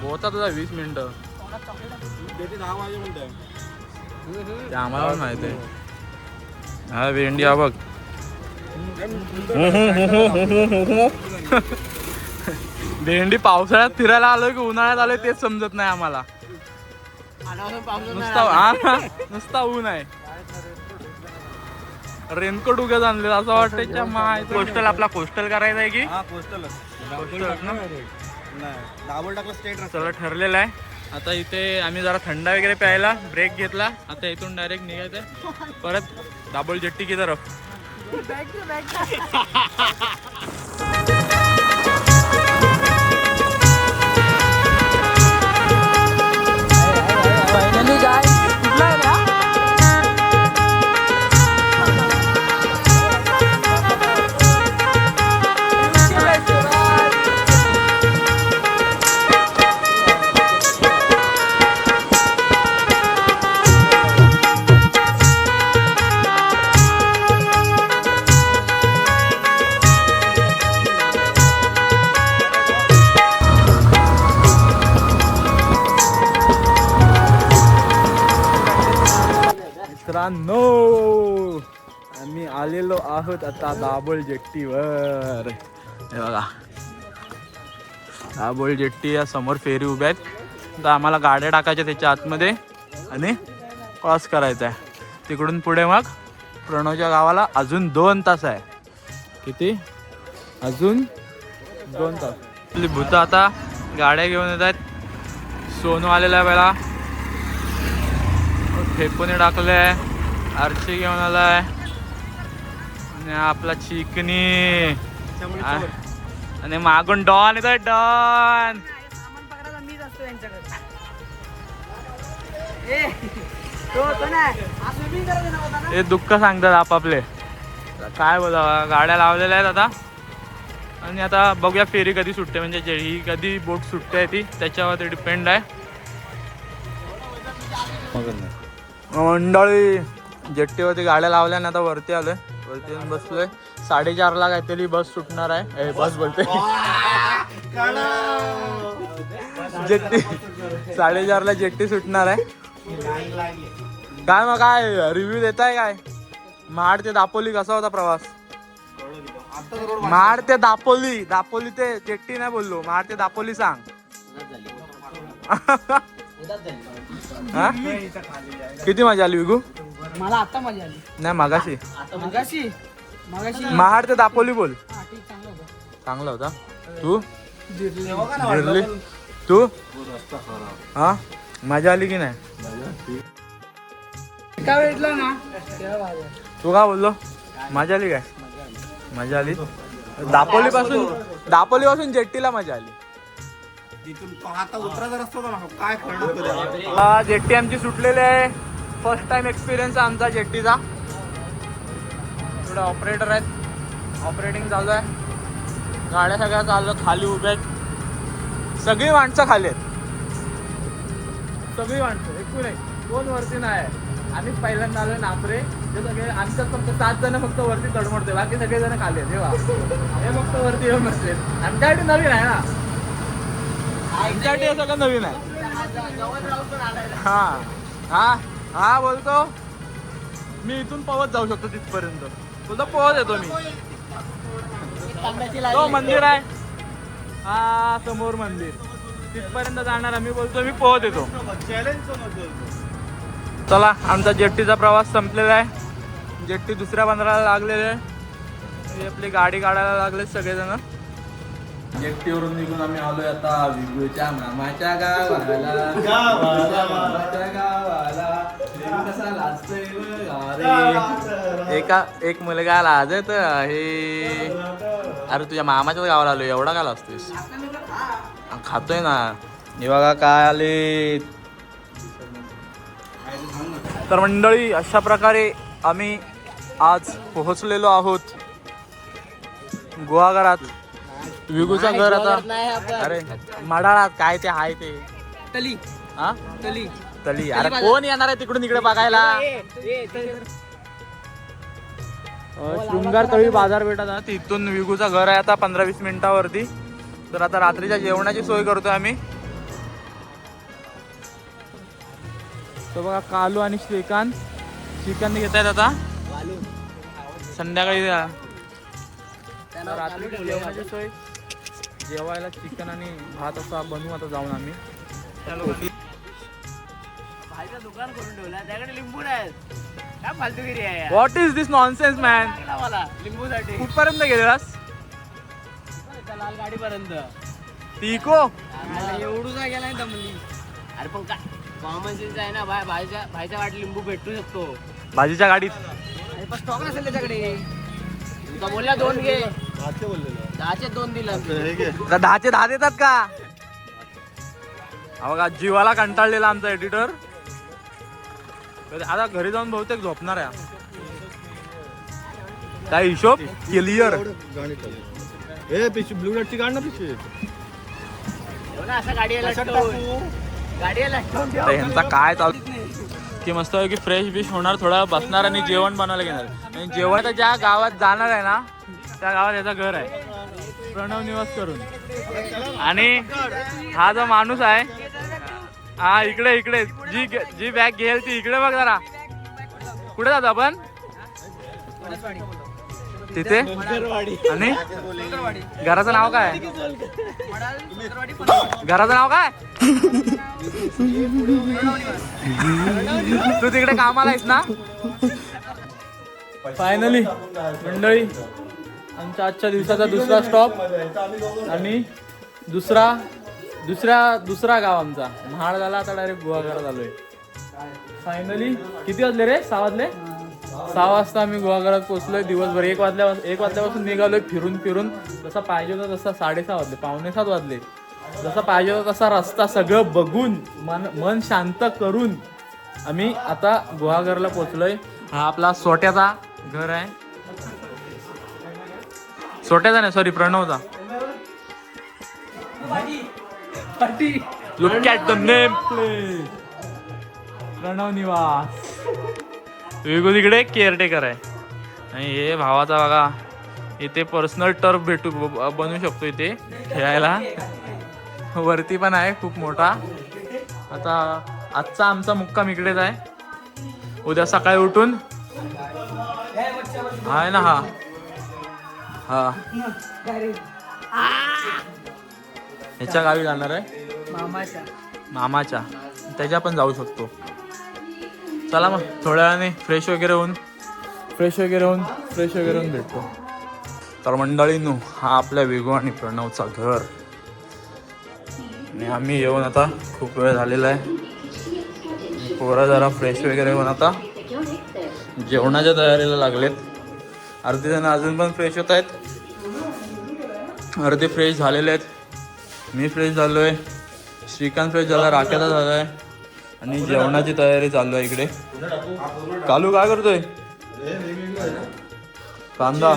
A: बोलता तुझा 20 मिनिटं आम्हाला पण माहिती आहे. हा भेंडी हा बघ. भेंडी पावसाळ्यात फिरायला आलोय की उन्हाळ्यात आलोय तेच समजत नाही आम्हाला. नुसता ऊन आहे. रेनकोट उगाच आणले असं वाटतंय. कोस्टल आपला कोस्टल करायचा आहे की कोस्टल चला ठरलेलं आहे. आता इथे आम्ही जरा थंडा वगैरे प्यायला ब्रेक घेतला. आता इथून डायरेक्ट निघायचंय परत दाभोळ जेट्टी की तरफ. मित्रांनो आम्ही आलेलो आहोत आता दाभोळ जेट्टीवर. हे बघा हा बोल जेट्टी या समोर फेरी उभ्या आहेत. तर आम्हाला गाड्या टाकायच्या त्याच्या आतमध्ये आणि क्रॉस करायचा आहे. तिकडून पुढे मग प्रणवच्या गावाला अजून 2 तास आहे. किती? अजून 2 तास. आपली भूतं आता गाड्या घेऊन येत आहेत. सोनू आलेला आहे पहिला, ठेपुने टाकले आहे, आरची घेऊन आलाय आणि आपला चिकनी आणि मागून डॉन येतोय. डॉन
D: सामान पकडायला मीच असतो यांच्याकडे. तो होतो ना, हा swimming करत होता ना.
A: हे दुःख सांगतात आपापले. काय बोला, गाड्या लावलेल्या आहेत आता आणि आता बघूया फेरी कधी सुटते, म्हणजे ही कधी बोट सुटते ती त्याच्यावर डिपेंड आहे. मंडळी जेट्टीवरती गाड्या लावल्या आणि आता वरती आलोय. वरती येऊन बसलोय. 4:30ला काहीतरी बस सुटणार आहे. बस बोलते जेट्टी. 4:30ला जेट्टी सुटणार आहे. काय मग काय रिव्ह्यू देताय काय? महाड ते दापोली कसा होता प्रवास? महाड ते दापोली. दापोली ते जेट्टी नाही बोललो, महाड ते दापोली सांग. हा? किती मजा आली विगू?
D: मला आता मजा आली.
A: नाही मगाशी.
D: मगाशी
A: महाड ते दापोली बोल.
D: हा, ठीक, चांगलं होतं.
A: चांगला होता. तू
D: जिरली.
A: जिरली? तू हा मजा आली की नाही?
D: एका भेटला ना तेव्हा भारी आहे.
A: तू काय बोललो? मजा आली काय? मजा आली. दापोली पासून जेट्टीला मजा आली. जेट्टी आमची सुटलेली आहे. फर्स्ट टाइम एक्सपिरियन्स आहे आमचा जेट्टीचा. थोडे ऑपरेटर आहेत, ऑपरेटिंग चालू आहे. गाड्या सगळ्या चालू खाली उभ्या आहेत. सगळी माणसं खाली आहेत. सगळी माणसं एकूण एक, 2 वरती नाही आहे. आम्ही पहिल्यांदा आलो नापरे. ते सगळे आमच्यात फक्त 7 जण फक्त वरती तडमडतोय, बाकी सगळे जण खाली आहेत. तेव्हा हे फक्त वरती येऊन बसले. आमच्यासाठी नवीन आहे ना, आमच्यासाठी हे सगळं नवीन आहे. हा हा हा बोलतो मी इथून पवत जाऊ शकतो तिथपर्यंत. बोलतो पवत येतो मी. तो मंदिर आहे हा समोर मंदिर, तिथपर्यंत जाणार आम्ही. बोलतो मी पोहत येतो. चला आमचा जेट्टीचा प्रवास संपलेला आहे. जेट्टी दुसऱ्या बंदराला लागलेली आहे. आपली गाडी काढायला लागले सगळेजण. जेट्टीवरून निघून आम्ही आलोय आता विगूच्या मामाच्या गावाला. कसा लाजतोय एक मुलगा लाजत आहे. अरे तुझ्या मामाच्याच गावाला आलोय, एवढा का लाजतोयस? खातोय ना. हे बघा काय आले. तर मंडळी अशा प्रकारे आम्ही आज पोहोचलेलो आहोत गुहागरात. विगूचा घर आता अरे मडाळात काय ते आहे ते
D: तली.
A: हा
D: तली.
A: तली. अरे कोण येणार आहे तिकडून इकडे बघायला? शृंगार तळी बाजारपेठात. तिथून विगूचा घर आहे आता 15-20 मिनिटावरती. तर आता रात्रीच्या जेवणाची सोय करतोय आम्ही. तो बघा कालू आणि श्रीकांत चिकन घेत आहेत आता. संध्याकाळी रात्रीच्या जेवणाची सोय, जेवायला चिकन आणि भात असा बनवू आता जाऊन आम्ही.
C: भाईचं दुकान करून ठेवला, त्याकडे लिंबू नाहीत. काय फालतूगिरी आहे
A: what is this nonsense man?
C: मला लिंबूसाठी
A: कुठपर्यंत गेलेलास?
C: लाल गाडीपर्यंत.
A: तिको
D: एवढूच गेलाय दमली.
C: अरे पण काय कॉमन सेन्स आहे ना भाई. भाईच्या गाडी लिंबू भेटू शकतो.
A: भाजीच्या गाडीत
D: पण स्टॉक नसेल त्याच्याकडे.
C: तुझा बोलला 2 घे. 10चे 2 दिलं.
A: 10चे 10 देतात का? हा बघा जीवाला कंटाळलेला आमचा एडिटर. आता घरी जाऊन बहुतेक झोपणार आहे. काय हिशोब क्लिअर.
E: ब्लू लाईटची काढ ना पिशवी.
C: असं गाडीला
A: तर ह्यांचा काय चालू की मस्त की फ्रेश बिश होणार, थोडा बसणार आणि जेवण बनवायला घेणार. आणि जेवण तर ज्या गावात जाणार आहे ना त्या गावात याचं घर आहे, प्रणव निवास करून. आणि हा जो माणूस आहे हा इकडे इकडे जी बॅग घेईल ती इकडे बघ जरा. कुठे जातो आपण? तिथे आणि घराचं नाव काय? घराचं नाव काय? तू तिकडे कामाला आहेस ना? फायनली मंडळी आमच्या आजच्या दिवसाचा दुसरा स्टॉप आणि दुसरा गाव आमचा महाड झाला. आता डायरेक्ट गुहागरात आलोय. फायनली किती वाजले रे? 6 वाजले. 6 वाजता आम्ही गुहागरात पोहोचलोय. दिवसभर 1 वाजल्यापासून निघालोय फिरून जसा पाहिजे होता तसा 6:30 वाजले, 6:45 वाजले. जसा पाहिजे होता तसा रस्ता सगळं बघून मन शांत करून आम्ही आता गुहागरला पोहोचलोय. हा आपला सोट्याचा घर आहे. सोट्याचा नाही, सॉरी, प्रणवचा. Look at the name plate, Pranav Niwas. वेगो तिकडे केअरटेकर आहे आणि हे भावाचा बघा इथे पर्सनल टर्फ बनवू शकतो इथे खेळायला. वरती पण आहे खूप मोठा. आता आजचा आमचा मुक्काम इकडेच आहे. उद्या सकाळी उठून आहे ना हा ह्याच्या गावी जाणार आहे, मामाच्या. त्याच्या पण जाऊ शकतो. चला मग थोड्या वेळाने फ्रेश वगैरे होऊन भेटतो. तर मंडळींनो, हा आपल्या वेगो आणि प्रणवचा घर आणि आम्ही येऊन आता खूप वेळ झालेला आहे. पोरं जरा फ्रेश वगैरे होऊन आता जेवणाच्या तयारीला लागलेत. अर्धे जण अजून पण फ्रेश होत आहेत, अर्धे फ्रेश झालेले आहेत. मी फ्रेश झालो आहे, श्रीकांत फ्रेश झाला, राख्याचा झाला आहे आणि जेवणाची तयारी चालू आहे इकडे. कालू काय करतोय? कांदा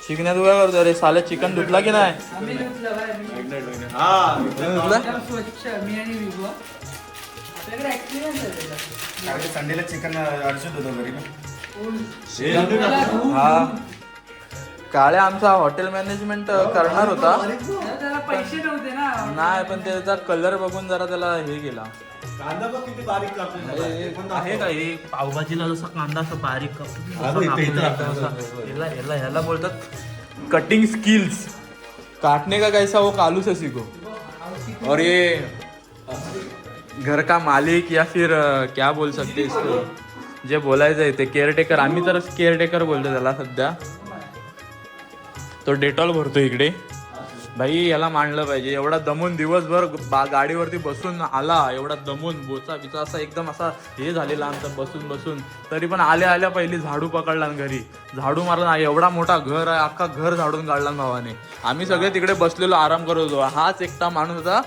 A: चिकन्या. तू काय करतोय रे? साले चिकन धुतला की नाही?
E: संडेला चिकन अडचण होतं घरी ना.
A: हा काळ्या आमचा हॉटेल मॅनेजमेंट करणार होता,
D: पैसे नव्हते ना.
A: नाही पण त्याचा कलर बघून जरा त्याला हे गेला.
E: कांदा बघ किती बारीक कापलेला
A: आहे का हे पावभाजीला जसा कांदा असं बारीक ह्याला बोलतात कटिंग स्किल्स. काटने का कैसा वो कालू से सीखो. और ये घर का मालिक या फिर क्या बोल सकते इसको, जे बोलायचं आहे ते केअरटेकर. आम्ही तर केअरटेकर बोलतो त्याला सध्या. तो डेटॉल भरतो इकडे. भाई याला मांडलं पाहिजे. एवढा दमून दिवसभर गाडीवरती बसून आला, एवढा दमून बोचा बिचा असा एकदम असा हे झालेला आमचा बसून तरी पण आल्या पहिली झाडू पकडला घरी, झाडू मारला. एवढा मोठा घर आहे, अख्खा घर झाडून काढला भावाने. आम्ही सगळे तिकडे बसलेलो आराम करत होतो. हाच एकटा माणूस होता,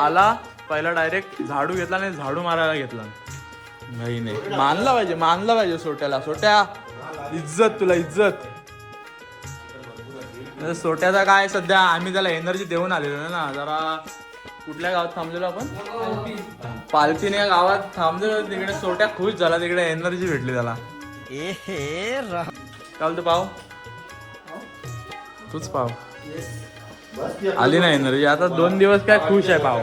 A: आला पहिला डायरेक्ट झाडू घेतला आणि झाडू मारायला घेतला. नाही मानला पाहिजे सोट्याला. सोट्या इज्जत, तुला इज्जत. सोट्याचा काय सध्या आम्ही त्याला एनर्जी देऊन आलेलो ना. जरा कुठल्या गावात थांबलेलो आपण? पालखीने या गावात थांबलेलो. तिकडे सोट्या खुश झाला, तिकडे एनर्जी भेटली त्याला. काल तर पाव तूच पाव आली ना एनर्जी. आता 2 दिवस काय खुश आहे पाव.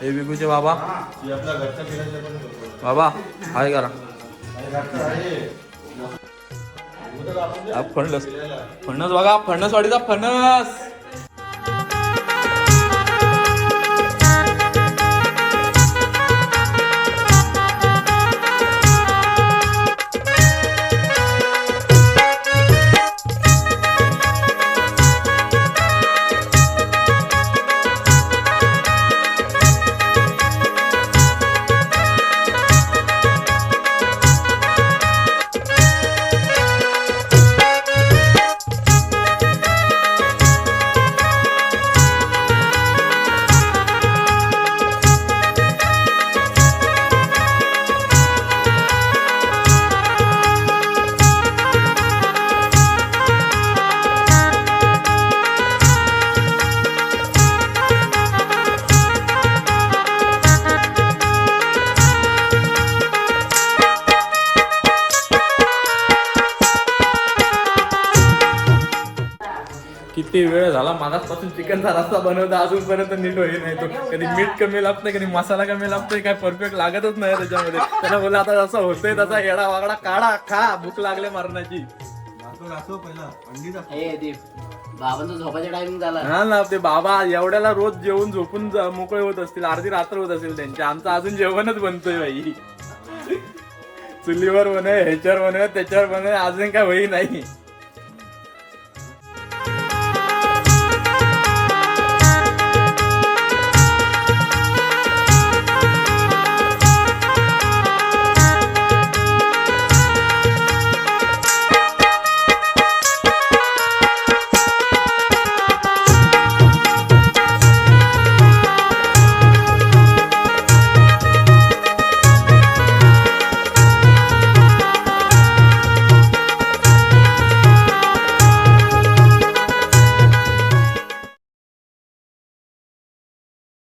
A: हे बिगूचे बाबा हाय करा. फणस बघा, फणसवाडीचा फणस. किती वेळ झाला मागासपासून चिकनचा रस्सा बनवता, अजूनपर्यंत नीट होईल नाही. तो कधी मीठ कमी लागतंय, कधी मसाला कमी लागतोय, काय परफेक्ट लागतच नाही त्याच्यामध्ये. त्याला बोला आता जसं होतंय तसा येडा वागडा काढा, खा, भूक लागले मरणाची.
C: ए ते बाबांचा झोपाचा टायमिंग झाला.
A: हा ना ते बाबा एवढ्याला रोज जेवून झोपून मोकळे होत असतील, अर्धी रात्र होत असेल त्यांच्या. आमचं अजून जेवणच बनतोय बाई. चुलीवर बनव, ह्याच्यावर बनव, त्याच्यावर बनव, अजून काय होई नाही.